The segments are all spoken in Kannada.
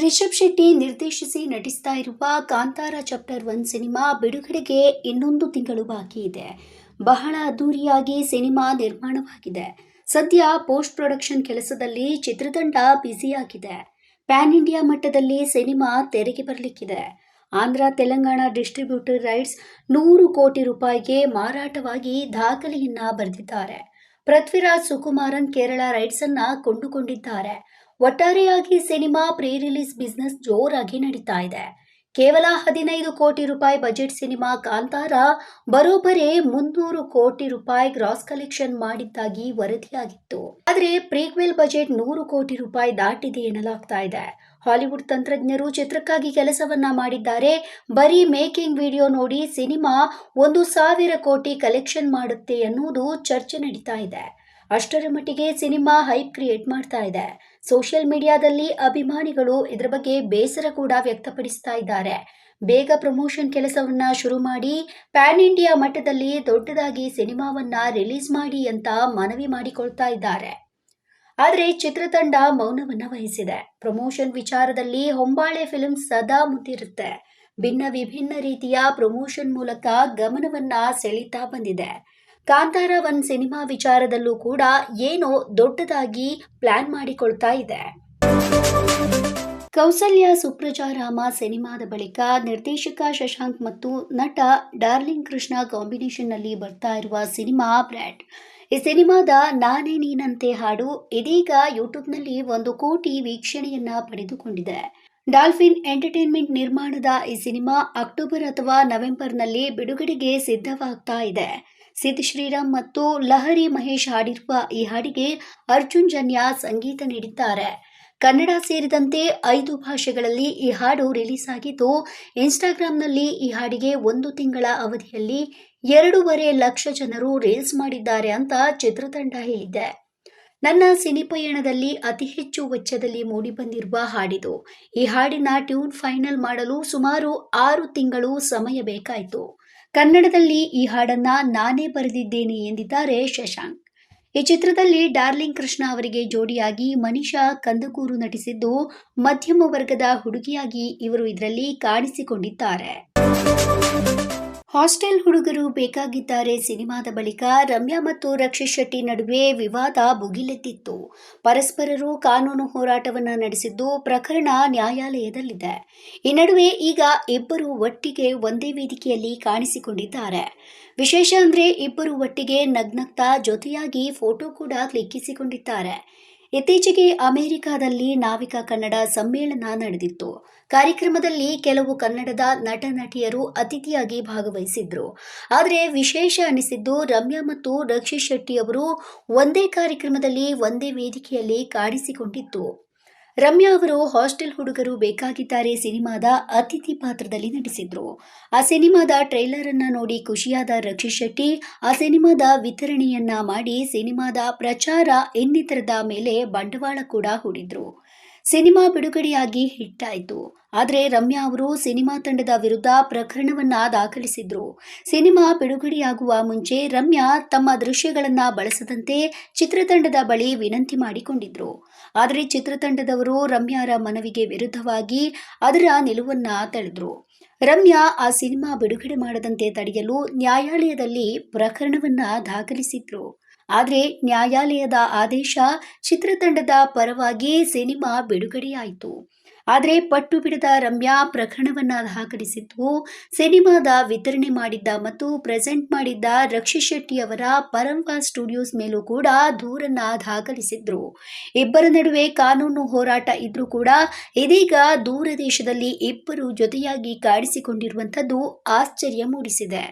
ರಿಷಬ್ ಶೆಟ್ಟಿ ನಿರ್ದೇಶಿಸಿ ನಟಿಸ್ತಾ ಇರುವ ಕಾಂತಾರ ಚಾಪ್ಟರ್ 1 ಸಿನಿಮಾ ಬಿಡುಗಡೆಗೆ ಇನ್ನೊಂದು ತಿಂಗಳು ಬಾಕಿ ಇದೆ. ಬಹಳ ಅದ್ದೂರಿಯಾಗಿ ಸಿನಿಮಾ ನಿರ್ಮಾಣವಾಗಿದೆ. ಸದ್ಯ ಪೋಸ್ಟ್ ಪ್ರೊಡಕ್ಷನ್ ಕೆಲಸದಲ್ಲಿ ಚಿತ್ರತಂಡ ಬ್ಯುಸಿಯಾಗಿದೆ. ಪ್ಯಾನ್ ಇಂಡಿಯಾ ಮಟ್ಟದಲ್ಲಿ ಸಿನಿಮಾ ತೆರೆಗೆ ಬರಲಿಕ್ಕಿದೆ. ಆಂಧ್ರ ತೆಲಂಗಾಣ ಡಿಸ್ಟ್ರಿಬ್ಯೂಟರ್ ರೈಟ್ಸ್ 100 ಕೋಟಿ ರೂಪಾಯಿಗೆ ಮಾರಾಟವಾಗಿ ದಾಖಲೆಯನ್ನ ಬರೆದಿದ್ದಾರೆ. ಪೃಥ್ವಿರಾಜ್ ಸುಕುಮಾರನ್ ಕೇರಳ ರೈಟ್ಸ್ ಅನ್ನ ಕೊಂಡುಕೊಂಡಿದ್ದಾರೆ. ಒಟ್ಟಾರೆಯಾಗಿ ಸಿನಿಮಾ ಪ್ರೀ ರಿಲೀಸ್ ಬಿಸ್ನೆಸ್ ಜೋರಾಗಿ ನಡೀತಾ ಇದೆ. ಕೇವಲ 15 ಕೋಟಿ ರೂಪಾಯಿ ಬಜೆಟ್ ಸಿನಿಮಾ ಕಾಂತಾರ ಬರೋಬ್ಬರಿ 300 ಕೋಟಿ ರೂಪಾಯಿ ಗ್ರಾಸ್ ಕಲೆಕ್ಷನ್ ಮಾಡಿದ್ದಾಗಿ ವರದಿಯಾಗಿತ್ತು. ಆದರೆ ಪ್ರೀಕ್ವೆಲ್ ಬಜೆಟ್ 100 ಕೋಟಿ ರೂಪಾಯಿ ದಾಟಿದೆ ಎನ್ನಲಾಗ್ತಾ ಇದೆ. ಹಾಲಿವುಡ್ ತಂತ್ರಜ್ಞರು ಚಿತ್ರಕ್ಕಾಗಿ ಕೆಲಸವನ್ನ ಮಾಡಿದ್ದಾರೆ. ಬರೀ ಮೇಕಿಂಗ್ ವಿಡಿಯೋ ನೋಡಿ ಸಿನಿಮಾ 1,000 ಕೋಟಿ ಕಲೆಕ್ಷನ್ ಮಾಡುತ್ತೆ ಎನ್ನುವುದು ಚರ್ಚೆ ನಡೀತಾ ಇದೆ. ಅಷ್ಟರ ಮಟ್ಟಿಗೆ ಸಿನಿಮಾ ಹೈಪ್ ಕ್ರಿಯೇಟ್ ಮಾಡ್ತಾ ಇದೆ. ಸೋಷಿಯಲ್ ಮೀಡಿಯಾದಲ್ಲಿ ಅಭಿಮಾನಿಗಳು ಇದರ ಬಗ್ಗೆ ಬೇಸರ ಕೂಡ ವ್ಯಕ್ತಪಡಿಸ್ತಾ ಇದ್ದಾರೆ. ಬೇಗ ಪ್ರಮೋಷನ್ ಕೆಲಸವನ್ನ ಶುರು ಮಾಡಿ ಪ್ಯಾನ್ ಇಂಡಿಯಾ ಮಟ್ಟದಲ್ಲಿ ದೊಡ್ಡದಾಗಿ ಸಿನಿಮಾವನ್ನ ರಿಲೀಸ್ ಮಾಡಿ ಅಂತ ಮನವಿ ಮಾಡಿಕೊಳ್ತಾ ಇದ್ದಾರೆ. ಆದರೆ ಚಿತ್ರತಂಡ ಮೌನವನ್ನ ವಹಿಸಿದೆ. ಪ್ರಮೋಷನ್ ವಿಚಾರದಲ್ಲಿ ಹೊಂಬಾಳೆ ಫಿಲ್ಮ್ಸ್ ಸದಾ ಮುಂದಿರುತ್ತೆ. ವಿಭಿನ್ನ ರೀತಿಯ ಪ್ರಮೋಷನ್ ಮೂಲಕ ಗಮನವನ್ನ ಸೆಳೀತಾ ಬಂದಿದೆ. ಕಾಂತಾರ 1 ಸಿನಿಮಾ ವಿಚಾರದಲ್ಲೂ ಕೂಡ ಏನೋ ದೊಡ್ಡದಾಗಿ ಪ್ಲಾನ್ ಮಾಡಿಕೊಳ್ತಾ ಇದೆ. ಕೌಸಲ್ಯ ಸುಪ್ರಜಾ ರಾಮ ಸಿನಿಮಾದ ಬಳಿಕ ನಿರ್ದೇಶಕ ಶಶಾಂಕ್ ಮತ್ತು ನಟ ಡಾರ್ಲಿಂಗ್ ಕೃಷ್ಣ ಕಾಂಬಿನೇಷನ್ ನಲ್ಲಿ ಬರ್ತಾ ಇರುವ ಸಿನಿಮಾ ಬ್ರ್ಯಾಟ್. ಈ ಸಿನಿಮಾದ ನಾನೇ ನೀನಂತೆ ಹಾಡು ಇದೀಗ ಯೂಟ್ಯೂಬ್ನಲ್ಲಿ 1 ಕೋಟಿ ವೀಕ್ಷಣೆಯನ್ನ ಪಡೆದುಕೊಂಡಿದೆ. ಡಾಲ್ಫಿನ್ ಎಂಟರ್ಟೈನ್ಮೆಂಟ್ ನಿರ್ಮಾಣದ ಈ ಸಿನಿಮಾ ಅಕ್ಟೋಬರ್ ಅಥವಾ ನವೆಂಬರ್ನಲ್ಲಿ ಬಿಡುಗಡೆಗೆ ಸಿದ್ಧವಾಗ್ತಾ ಇದೆ. ಸಿದ್ ಶ್ರೀರಾಮ್ ಮತ್ತು ಲಹರಿ ಮಹೇಶ್ ಹಾಡಿರುವ ಈ ಹಾಡಿಗೆ ಅರ್ಜುನ್ ಜನ್ಯ ಸಂಗೀತ ನೀಡಿದ್ದಾರೆ. ಕನ್ನಡ ಸೇರಿದಂತೆ 5 ಭಾಷೆಗಳಲ್ಲಿ ಈ ಹಾಡು ರಿಲೀಸ್ ಆಗಿದ್ದು, ಇನ್ಸ್ಟಾಗ್ರಾಂನಲ್ಲಿ ಈ ಹಾಡಿಗೆ 1 ತಿಂಗಳ ಅವಧಿಯಲ್ಲಿ 2.5 ಲಕ್ಷ ಜನರು ರೀಲ್ಸ್ ಮಾಡಿದ್ದಾರೆ ಅಂತ ಚಿತ್ರತಂಡ ಹೇಳಿದೆ. ನನ್ನ ಸಿನಿಪಯಣದಲ್ಲಿ ಅತಿ ಹೆಚ್ಚು ವೆಚ್ಚದಲ್ಲಿ ಮೂಡಿಬಂದಿರುವ ಹಾಡಿದು. ಈ ಹಾಡಿನ ಟ್ಯೂನ್ ಫೈನಲ್ ಮಾಡಲು ಸುಮಾರು 6 ತಿಂಗಳು ಸಮಯ ಬೇಕಾಯಿತು. ಕನ್ನಡದಲ್ಲಿ ಈ ಹಾಡನ್ನ ನಾನೇ ಬರೆದಿದ್ದೇನೆ ಎಂದಿದ್ದಾರೆ ಶಶಾಂಕ್. ಈ ಚಿತ್ರದಲ್ಲಿ ಡಾರ್ಲಿಂಗ್ ಕೃಷ್ಣ ಅವರಿಗೆ ಜೋಡಿಯಾಗಿ ಮನಿಷಾ ಕಂದಕೂರು ನಟಿಸಿದ್ದು, ಮಧ್ಯಮ ವರ್ಗದ ಹುಡುಗಿಯಾಗಿ ಇವರು ಇದರಲ್ಲಿ ಕಾಣಿಸಿಕೊಂಡಿದ್ದಾರೆ. ಹಾಸ್ಟೆಲ್ ಹುಡುಗರು ಬೇಕಾಗಿದ್ದಾರೆ ಸಿನಿಮಾದ ಬಳಿಕ ರಮ್ಯಾ ಮತ್ತು ರಕ್ಷಿತ್ ಶೆಟ್ಟಿ ನಡುವೆ ವಿವಾದ ಭುಗಿಲೆದ್ದಿತ್ತು. ಪರಸ್ಪರರು ಕಾನೂನು ಹೋರಾಟವನ್ನ ನಡೆಸಿದ್ದು, ಪ್ರಕರಣ ನ್ಯಾಯಾಲಯದಲ್ಲಿದೆ. ಈ ನಡುವೆ ಈಗ ಇಬ್ಬರು ಒಟ್ಟಿಗೆ ಒಂದೇ ವೇದಿಕೆಯಲ್ಲಿ ಕಾಣಿಸಿಕೊಂಡಿದ್ದಾರೆ. ವಿಶೇಷ ಅಂದ್ರೆ ಇಬ್ಬರು ಒಟ್ಟಿಗೆ ನಗ್ನಗ್ತಾ ಜೊತೆಯಾಗಿ ಫೋಟೋ ಕೂಡ ಕ್ಲಿಕ್ಕಿಸಿಕೊಂಡಿದ್ದಾರೆ. ಇತ್ತೀಚೆಗೆ ಅಮೆರಿಕಾದಲ್ಲಿ ನಾವಿಕ ಕನ್ನಡ ಸಮ್ಮೇಳನ ನಡೆದಿತ್ತು. ಕಾರ್ಯಕ್ರಮದಲ್ಲಿ ಕೆಲವು ಕನ್ನಡದ ನಟ ನಟಿಯರು ಅತಿಥಿಯಾಗಿ ಭಾಗವಹಿಸಿದ್ರು. ಆದರೆ ವಿಶೇಷ ಅನಿಸಿದ್ದು, ರಮ್ಯಾ ಮತ್ತು ರಕ್ಷಿತ್ ಶೆಟ್ಟಿ ಅವರು ಒಂದೇ ಕಾರ್ಯಕ್ರಮದಲ್ಲಿ ಒಂದೇ ವೇದಿಕೆಯಲ್ಲಿ ಕಾಣಿಸಿಕೊಂಡಿತ್ತು. ರಮ್ಯಾ ಅವರು ಹಾಸ್ಟೆಲ್ ಹುಡುಗರು ಬೇಕಾಗಿದ್ದಾರೆ ಸಿನಿಮಾದ ಅತಿಥಿ ಪಾತ್ರದಲ್ಲಿ ನಟಿಸಿದ್ರು. ಆ ಸಿನಿಮಾದ ಟ್ರೈಲರ್ ಅನ್ನ ನೋಡಿ ಖುಷಿಯಾದ ರಕ್ಷಿತ್ ಶೆಟ್ಟಿ ಆ ಸಿನಿಮಾದ ವಿತರಣೆಯನ್ನ ಮಾಡಿ ಸಿನಿಮಾದ ಪ್ರಚಾರ ಇನ್ನಿತರದ ಮೇಲೆ ಬಂಡವಾಳ ಕೂಡ ಹೂಡಿದ್ರು. ಸಿನಿಮಾ ಬಿಡುಗಡೆಯಾಗಿ ಹಿಟ್ ಆಯಿತು. ಆದರೆ ರಮ್ಯಾ ಅವರು ಸಿನಿಮಾ ತಂಡದ ವಿರುದ್ಧ ಪ್ರಕರಣವನ್ನ ದಾಖಲಿಸಿದ್ರು. ಸಿನಿಮಾ ಬಿಡುಗಡೆಯಾಗುವ ಮುಂಚೆ ರಮ್ಯಾ ತಮ್ಮ ದೃಶ್ಯಗಳನ್ನ ಬಳಸದಂತೆ ಚಿತ್ರತಂಡದ ಬಳಿ ವಿನಂತಿ ಮಾಡಿಕೊಂಡಿದ್ರು. ಆದರೆ ಚಿತ್ರತಂಡದವರು ರಮ್ಯಾರ ಮನವಿಗೆ ವಿರುದ್ಧವಾಗಿ ಅದರ ನಿಲುವನ್ನ ತಳೆದ್ರು. ರಮ್ಯಾ ಆ ಸಿನಿಮಾ ಬಿಡುಗಡೆ ಮಾಡದಂತೆ ತಡೆಯಲು ನ್ಯಾಯಾಲಯದಲ್ಲಿ ಪ್ರಕರಣವನ್ನ ದಾಖಲಿಸಿದ್ರು. ಆದರೆ ನ್ಯಾಯಾಲಯದ ಆದೇಶ ಚಿತ್ರತಂಡದ ಪರವಾಗಿ ಸಿನಿಮಾ ಬಿಡುಗಡೆಯಾಯಿತು. ಆದರೆ ಪಟ್ಟು ಬಿಡದ ರಮ್ಯಾ ಪ್ರಕರಣವನ್ನ ದಾಖಲಿಸಿದ್ದು, ಸಿನಿಮಾದ ವಿತರಣೆ ಮಾಡಿದ್ದ ಮತ್ತು ಪ್ರೆಸೆಂಟ್ ಮಾಡಿದ್ದ ರಕ್ಷಿತ್ ಶೆಟ್ಟಿ ಅವರ ಪರಂವಾ ಸ್ಟುಡಿಯೋಸ್ ಮೇಲೂ ಕೂಡ ದೂರನ್ನ ದಾಖಲಿಸಿದ್ರು. ಇಬ್ಬರ ನಡುವೆ ಕಾನೂನು ಹೋರಾಟ ಇದ್ರೂ ಕೂಡ ಇದೀಗ ದೂರ ದೇಶದಲ್ಲಿ ಇಬ್ಬರು ಜೊತೆಯಾಗಿ ಕಾಣಿಸಿಕೊಂಡಿರುವಂತದ್ದು ಆಶ್ಚರ್ಯ ಮೂಡಿಸಿದೆ.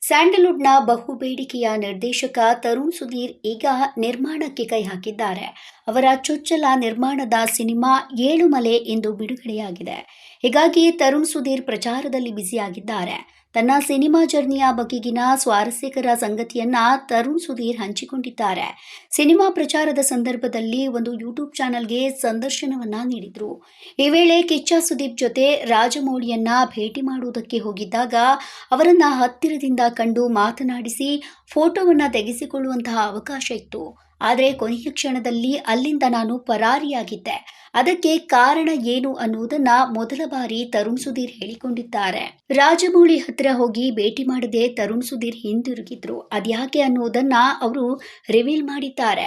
ಸ್ಯಾಂಡಲ್ವುಡ್ನ ಬಹುಬೇಡಿಕೆಯ ನಿರ್ದೇಶಕ ತರುಣ್ ಸುಧೀರ್ ಈಗ ನಿರ್ಮಾಣಕ್ಕೆ ಕೈ ಹಾಕಿದ್ದಾರೆ. ಅವರ ಚೊಚ್ಚಲ ನಿರ್ಮಾಣದ ಸಿನಿಮಾ ಏಳುಮಲೆ ಎಂದು ಬಿಡುಗಡೆಯಾಗಿದೆ. ಹೀಗಾಗಿ ತರುಣ್ ಸುಧೀರ್ ಪ್ರಚಾರದಲ್ಲಿ ಬ್ಯುಸಿಯಾಗಿದ್ದಾರೆ. ತನ್ನ ಸಿನಿಮಾ ಜರ್ನಿಯ ಬಗೆಗಿನ ಸ್ವಾರಸ್ಯಕರ ಸಂಗತಿಯನ್ನ ತರುಣ್ ಸುಧೀರ್ ಹಂಚಿಕೊಂಡಿದ್ದಾರೆ. ಸಿನಿಮಾ ಪ್ರಚಾರದ ಸಂದರ್ಭದಲ್ಲಿ ಒಂದು ಯೂಟ್ಯೂಬ್ ಚಾನೆಲ್ಗೆ ಸಂದರ್ಶನವನ್ನ ನೀಡಿದ್ರು. ಈ ವೇಳೆ ಕಿಚ್ಚ ಸುದೀಪ್ ಜೊತೆ ರಾಜಮೌಳಿಯನ್ನ ಭೇಟಿ ಮಾಡುವುದಕ್ಕೆ ಹೋಗಿದ್ದಾಗ ಅವರನ್ನ ಹತ್ತಿರದಿಂದ ಕಂಡು ಮಾತನಾಡಿಸಿ ಫೋಟೋವನ್ನ ತೆಗೆಸಿಕೊಳ್ಳುವಂತಹ ಅವಕಾಶ ಇತ್ತು. ಆದರೆ ಕೊನೆಯ ಕ್ಷಣದಲ್ಲಿ ಅಲ್ಲಿಂದ ನಾನು ಪರಾರಿಯಾಗಿದ್ದೆ. ಅದಕ್ಕೆ ಕಾರಣ ಏನು ಅನ್ನುವುದನ್ನ ಮೊದಲ ಬಾರಿ ತರುಣ್ ಸುಧೀರ್ ಹೇಳಿಕೊಂಡಿದ್ದಾರೆ. ರಾಜಮೌಳಿ ಹತ್ರ ಹೋಗಿ ಭೇಟಿ ಮಾಡದೆ ತರುಣ್ ಸುಧೀರ್ ಹಿಂದಿರುಗಿದ್ರು. ಅದ್ಯಾಕೆ ಅನ್ನುವುದನ್ನ ಅವರು ರಿವೀಲ್ ಮಾಡಿದ್ದಾರೆ.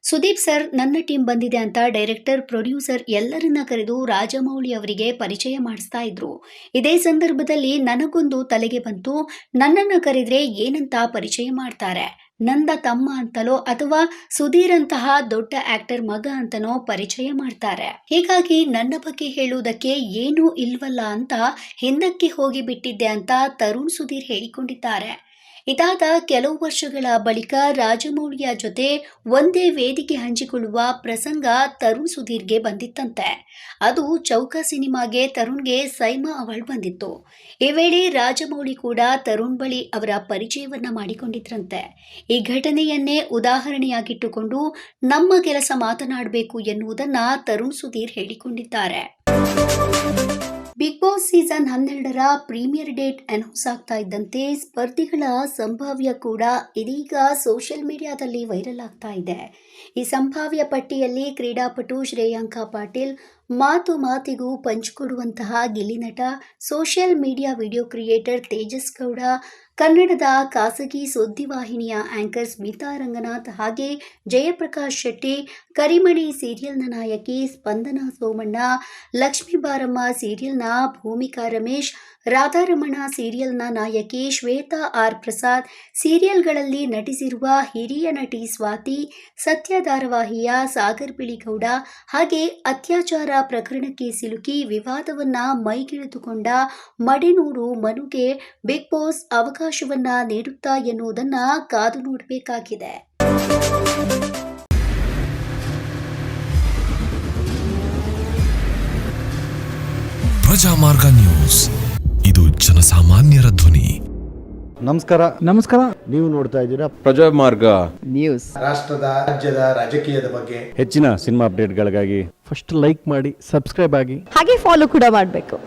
ಸುದೀಪ್ ಸರ್, ನನ್ನ ಟೀಮ್ ಬಂದಿದೆ ಅಂತ ಡೈರೆಕ್ಟರ್, ಪ್ರೊಡ್ಯೂಸರ್ ಎಲ್ಲರನ್ನ ಕರೆದು ರಾಜಮೌಳಿ ಅವರಿಗೆ ಪರಿಚಯ ಮಾಡಿಸ್ತಾ ಇದ್ರು. ಇದೇ ಸಂದರ್ಭದಲ್ಲಿ ನನಗೊಂದು ತಲೆಗೆ ಬಂತು, ನನ್ನನ್ನು ಕರೆದ್ರೆ ಏನಂತ ಪರಿಚಯ ಮಾಡ್ತಾರೆ, ನಂದ ತಮ್ಮ ಅಂತಲೋ ಅಥವಾ ಸುಧೀರ್ ಅಂತಹ ದೊಡ್ಡ ಆಕ್ಟರ್ ಮಗ ಅಂತನೋ ಪರಿಚಯ ಮಾಡ್ತಾರೆ. ಹೀಗಾಗಿ ನನ್ನ ಬಗ್ಗೆ ಹೇಳುವುದಕ್ಕೆ ಏನೂ ಇಲ್ವಲ್ಲ ಅಂತ ಹಿಂದಕ್ಕೆ ಹೋಗಿ ಬಿಟ್ಟಿದ್ದೆ ಅಂತ ತರುಣ್ ಸುಧೀರ್ ಹೇಳಿಕೊಂಡಿದ್ದಾರೆ. ಇದಾದ ಕೆಲವು ವರ್ಷಗಳ ಬಳಿಕ ರಾಜಮೌಳಿಯ ಜೊತೆ ಒಂದೇ ವೇದಿಕೆ ಹಂಚಿಕೊಳ್ಳುವ ಪ್ರಸಂಗ ತರುಣ್ ಸುಧೀರ್ಗೆ ಬಂದಿತ್ತಂತೆ. ಅದು ಚೌಕ ಸಿನಿಮಾಗೆ ತರುಣ್ಗೆ ಸೈಮಾ ಅವಾರ್ಡ್ ಬಂದಿತ್ತು. ಈ ವೇಳೆ ರಾಜಮೌಳಿ ಕೂಡ ತರುಣ್ ಬಳಿ ಅವರ ಪರಿಚಯವನ್ನ ಮಾಡಿಕೊಂಡಿದ್ರಂತೆ. ಈ ಘಟನೆಯನ್ನೇ ಉದಾಹರಣೆಯಾಗಿಟ್ಟುಕೊಂಡು ನಮ್ಮ ಕೆಲಸ ಮಾತನಾಡಬೇಕು ಎನ್ನುವುದನ್ನ ತರುಣ್ ಸುಧೀರ್ ಹೇಳಿಕೊಂಡಿದ್ದಾರೆ. ಬಿಗ್ ಬಾಸ್ ಸೀಸನ್ 12ರ ಪ್ರೀಮಿಯರ್ ಡೇಟ್ ಅನೌನ್ಸ್ ಆಗ್ತಾ ಇದ್ದಂತೆ ಸ್ಪರ್ಧಿಗಳ ಸಂಭಾವ್ಯ ಕೂಡ ಇದೀಗ ಸೋಷಿಯಲ್ ಮೀಡಿಯಾದಲ್ಲಿ ವೈರಲ್ ಆಗ್ತಾ ಇದೆ. ಈ ಸಂಭಾವ್ಯ ಪಟ್ಟಿಯಲ್ಲಿ ಕ್ರೀಡಾಪಟು ಶ್ರೇಯಾಂಕ ಪಾಟೀಲ್, ಮಾತು ಮಾತಿಗೂ ಪಂಚ್ ಕೊಡುವಂತಹ ಗಿಲ್ಲಿ ನಟ, social media video creator Tejas Gowda, ಕನ್ನಡದ ಖಾಸಗಿ ಸುದ್ದಿವಾಹಿನಿಯ ಆಂಕರ್ ಸ್ಮಿತಾ ರಂಗನಾಥ್, ಹಾಗೆ ಜಯಪ್ರಕಾಶ್ ಶೆಟ್ಟಿ, ಕರಿಮಣಿ ಸೀರಿಯಲ್ನ ನಾಯಕಿ ಸ್ಪಂದನಾ ಸೋಮಣ್ಣ, ಲಕ್ಷ್ಮೀ ಬಾರಮ್ಮ ಸೀರಿಯಲ್ನ ಭೂಮಿಕಾ ರಮೇಶ್, ರಾಧಾರಮಣ ಸೀರಿಯಲ್ನ ನಾಯಕಿ ಶ್ವೇತಾ ಆರ್ ಪ್ರಸಾದ್, ಸೀರಿಯಲ್ಗಳಲ್ಲಿ ನಟಿಸಿರುವ ಹಿರಿಯ ನಟಿ ಸ್ವಾತಿ, ಸತ್ಯ ಧಾರಾವಾಹಿಯ ಸಾಗರ್ ಬಿಳಿಗೌಡ, ಹಾಗೆ ಅತ್ಯಾಚಾರ ಪ್ರಕರಣಕ್ಕೆ ಸಿಲುಕಿ ವಿವಾದವನ್ನ ಮೈಗೆಳೆದುಕೊಂಡ ಮಡೆನೂರು ಮನುಗೆ ಬಿಗ್ ಬಾಸ್ ಅವಕಾಶವನ್ನ ನೀಡುತ್ತಾ ಎನ್ನುವುದನ್ನ ಕಾದು ನೋಡಬೇಕಾಗಿದೆ. ಪ್ರಜಾಮಾರ್ಗ ನ್ಯೂಸ್, ಇದು ಜನಸಾಮಾನ್ಯರ ಧ್ವನಿ. ನಮಸ್ಕಾರ. ನೀವು ನೋಡ್ತಾ ಇದ್ದೀರಾ ಪ್ರಜಾಮಾರ್ಗ ನ್ಯೂಸ್. ರಾಷ್ಟ್ರದ, ರಾಜ್ಯದ, ರಾಜಕೀಯದ ಬಗ್ಗೆ ಹೆಚ್ಚಿನ ಸಿನಿಮಾ ಅಪ್ಡೇಟ್ಗಳಿಗಾಗಿ ಫಸ್ಟ್ ಲೈಕ್ ಮಾಡಿ, ಸಬ್ಸ್ಕ್ರೈಬ್ ಆಗಿ, ಹಾಗೆ ಫಾಲೋ ಕೂಡ ಮಾಡಬೇಕು.